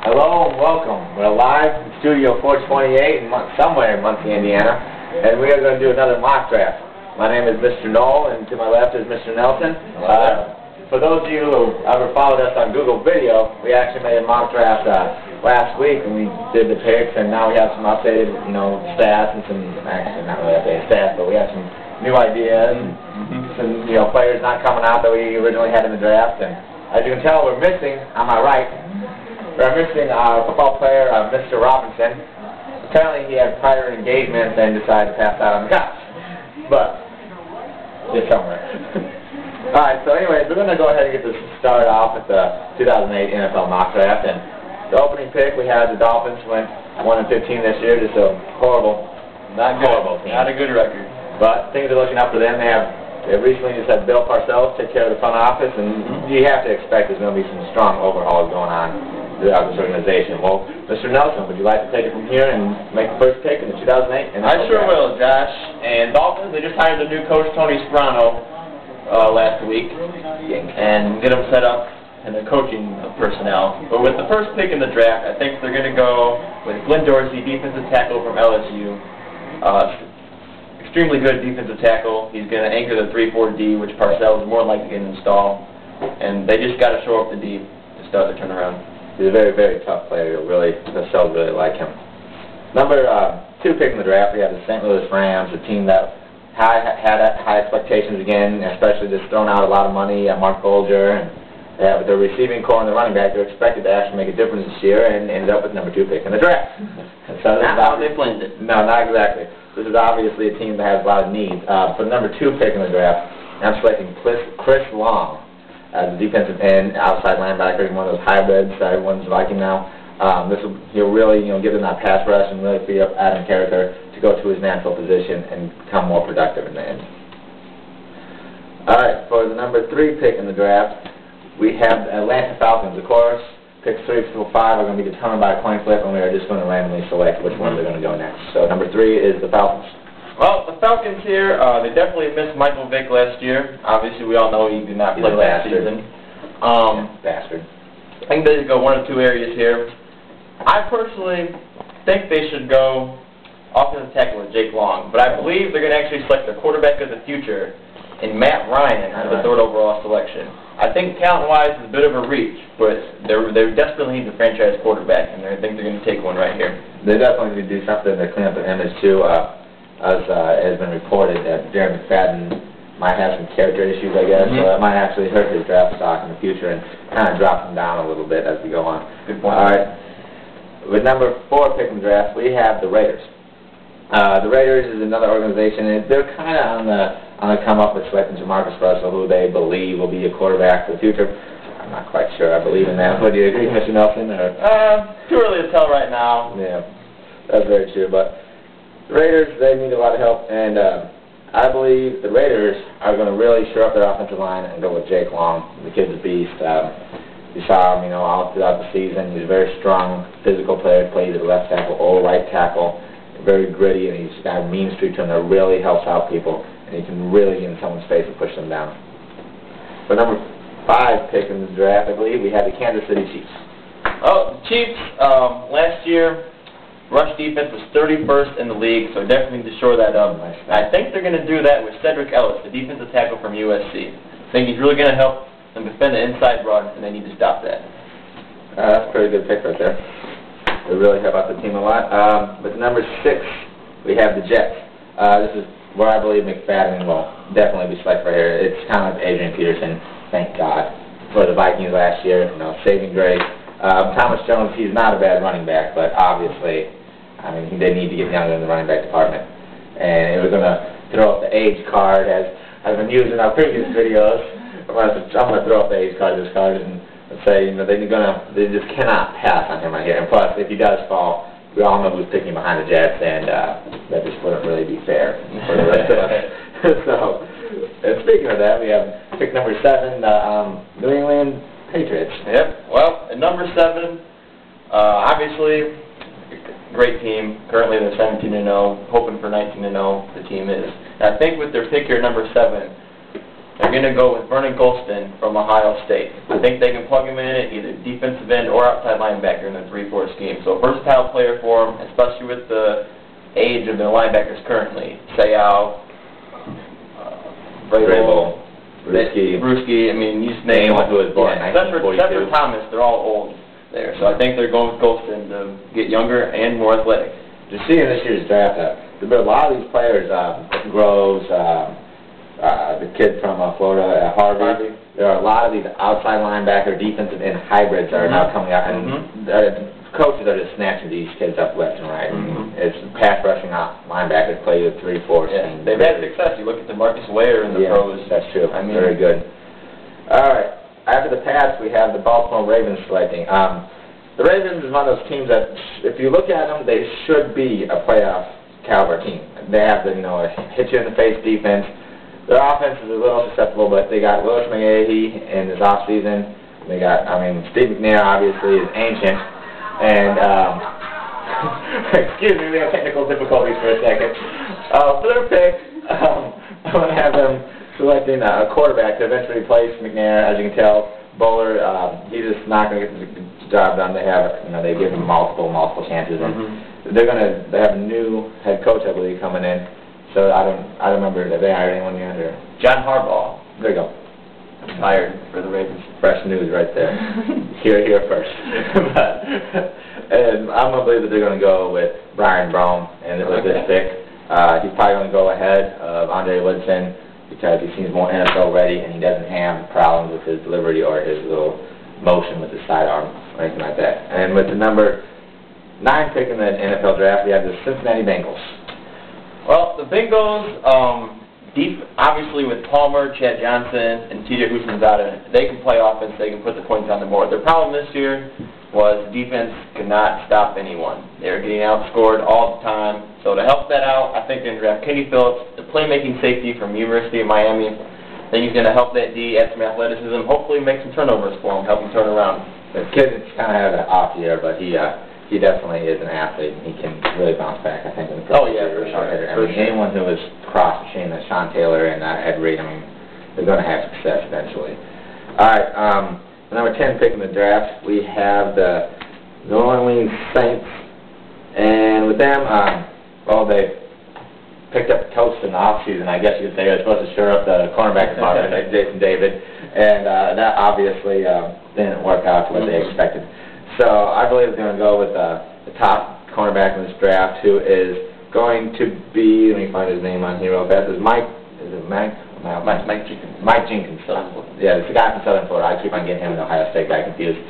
Hello and welcome. We're live in Studio 428 somewhere in Muncie, Indiana, and we are going to do another mock draft. My name is Mr. Knoll, and to my left is Mr. Nelson. For those of you who ever followed us on Google Video, we actually made a mock draft last week, and we did the picks, and now we have some updated, stats and some, actually not really updated stats, but we have some new ideas, and some, players not coming out that we originally had in the draft. And as you can tell, we're missing, on my right, we're missing our football player, Mr. Robinson. Apparently he had prior engagements and decided to pass out on the couch. But, just somewhere. Alright, so anyways, we're going to go ahead and get this started off with the 2008 NFL mock draft. And the opening pick, we had the Dolphins went 1-15 this year, just a horrible team. Not a good record. But things are looking up for them. They recently just had Bill Parcells take care of the front office, and you have to expect there's going to be some strong overhauls going on throughout this organization. Well, Mr. Nelson, would you like to take it from here and make the first pick in the 2008? I sure will, Josh. And Dolphins, they just hired the new coach, Tony Sparano, last week, and get them set up in the coaching personnel. But with the first pick in the draft, I think they're going to go with Glenn Dorsey, defensive tackle from LSU. Extremely good defensive tackle. He's going to anchor the 3-4-D, which Parcells is more likely to install. And they just got to show up the D to start the turnaround. He's a very, very tough player. Parcells really like him. Number 2 pick in the draft, we have the St. Louis Rams, a team that had high expectations again, especially just throwing out a lot of money at Mark Bolger. And with their receiving core and the running back, they're expected to actually make a difference this year, and ended up with number 2 pick in the draft. So not how they planned it. No, not exactly. This is obviously a team that has a lot of needs. For the number 2 pick in the draft, I'm selecting Chris Long as a defensive end, outside linebacker, one of those hybrids that everyone's liking now. He'll really, give them that pass rush and really free up Adam Carricker to go to his natural position and become more productive in the end. All right, for the number 3 pick in the draft, we have the Atlanta Falcons. Of course, picks 3 through 5 are going to be determined by a coin flip, and we are just going to randomly select which ones are going to go next. So number 3 is the Falcons. Well, the Falcons here, they definitely missed Michael Vick last year. Obviously, we all know he did not play last season. Bastard. I think they should go 1 of 2 areas here. I personally think they should go offensive tackle with Jake Long, but I believe they're going to actually select the quarterback of the future in Matt Ryan as the 3rd overall selection. I think talent-wise it's a bit of a reach, but they desperately need a franchise quarterback, and I think they're going to take one right here. They definitely need to do something to clean up their image too. As has been reported that Darren McFadden might have some character issues, I guess, so that might actually hurt his draft stock in the future and kind of drop him down a little bit as we go on. Good point. All right. With number 4 pick in the draft, we have the Raiders. The Raiders is another organization, and they're kind of on the come up with selecting Jamarcus Russell, who they believe will be a quarterback for the future. I'm not quite sure I believe in that. Would you agree, Mr. Nelson? Or? Too early to tell right now. Yeah, that's very true. But the Raiders, they need a lot of help, and I believe the Raiders are going to really shore up their offensive line and go with Jake Long. The kid's a beast. You saw him, all throughout the season. He's a very strong, physical player. Plays at left tackle or right tackle. Very gritty, and he's got a mean streak to him that really helps out people, and he can really get in someone's face and push them down. For number 5 pick in the draft, I believe we have the Kansas City Chiefs. Oh, the Chiefs, last year, rush defense was 31st in the league, so definitely need to shore that up. I think they're going to do that with Cedric Ellis, the defensive tackle from USC. I think he's really going to help them defend the inside run, and they need to stop that. That's a pretty good pick right there. They really help out the team a lot. With number 6, we have the Jets. This is where I believe McFadden will definitely be selected right here. It's kind of like Adrian Peterson, thank God, for the Vikings last year, saving grace. Thomas Jones, he's not a bad running back, but obviously, they need to get younger in the running back department. And we're going to throw up the age card, as I've been using in our previous videos. I'm going to throw up the age card, this card, and say, they just cannot pass on him right here. And plus, if he does fall, we all know who's picking behind the Jets, and that just wouldn't really be fair for the rest of us. So, and speaking of that, we have pick number 7, the New England Patriots. Yep. Well, at number 7, obviously, great team. Currently, they're 17-0, hoping for 19-0. The team is. And I think with their pick here, number 7, they're going to go with Vernon Golston from Ohio State. I think they can plug him in at either defensive end or outside linebacker in the 3-4 scheme. So a versatile player for them, especially with the age of their linebackers currently. Sayal, Vrabel, Bruschi, I mean, you just name anyone who was born in 1942. Cedric Thomas, they're all old there. So I think they're going with Golston to get younger and more athletic. You see in this year's draft, there have been a lot of these players, Groves, the kid from Florida, Harvey. There are a lot of these outside linebacker, defensive end hybrids that are now coming out, and coaches are just snatching these kids up left and right. It's pass rushing out linebackers play with 3-4. Yeah, they've had success. You look at DeMarcus Ware in the pros. That's true. I mean, very good. All right. After the Pats, we have the Baltimore Ravens selecting. The Ravens is one of those teams that, if you look at them, they should be a playoff caliber team. They have the, hit you in the face defense. Their offense is a little susceptible, but they got Willis McGahee in his offseason. They got, Steve McNair obviously is ancient, and excuse me, we have technical difficulties for a second. For their pick, I'm going to have them selecting a quarterback to eventually replace McNair. As you can tell, Bowler, he's just not going to get the job done. They have, they give him multiple chances, and they have a new head coach, I believe, coming in. So I don't remember, have they hired anyone yet? Or? John Harbaugh. There you go. Hired for the Ravens. Fresh news right there. here first. And I'm going to believe that they're going to go with Brian Brohm and with this pick. He's probably going to go ahead of Andre Woodson because he seems more NFL ready and he doesn't have problems with his delivery or his little motion with his sidearm or anything like that. And with the number 9 pick in the NFL draft, we have the Cincinnati Bengals. Well, the Bengals, obviously with Palmer, Chad Johnson, and T.J. Houshmandzadeh, they can play offense, they can put the points on the board. Their problem this year was defense could not stop anyone. They were getting outscored all the time. So to help that out, I think they're going to draft Kenny Phillips, the playmaking safety from University of Miami. I think he's going to help that D, add some athleticism, hopefully make some turnovers for him, help him turn around. The kid kind of had an off year, but he definitely is an athlete, and he can really bounce back, I think, in the for sure. Anyone who has crossed Shane, Sean Taylor and Ed Reed, they're going to have success eventually. All right, the number 10 pick in the draft, we have the New Orleans Saints, and with them, they picked up coach in the offseason, I guess you could say. They're supposed to shore up the cornerback department, like Jason David, and that obviously didn't work out to what they expected. So I believe they're going to go with the top cornerback in this draft, who is going to be, let me find his name on here real fast, Mike Jenkins. Yeah, it's the guy from Southern Florida. I keep on getting him and the Ohio State guy confused.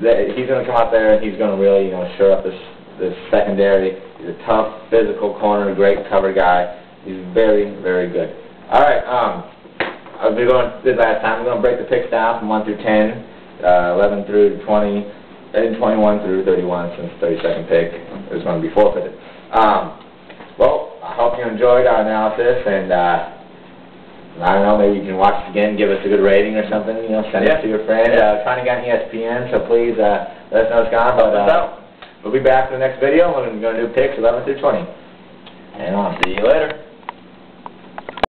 He's going to come out there and he's going to really, shore up this secondary. He's a tough, physical corner, great cover guy. He's very, very good. All right, I'll be going this last time. We're going to break the picks down from 1 through 10. 11 through 20, and 21 through 31, since 32nd pick is going to be forfeited. Well, I hope you enjoyed our analysis, and I don't know, maybe you can watch it again, give us a good rating or something, send it to your friend. Trying to get on ESPN, so please let us know it's gone. But we'll be back for the next video, and we're going to do picks 11 through 20. And on. See you later.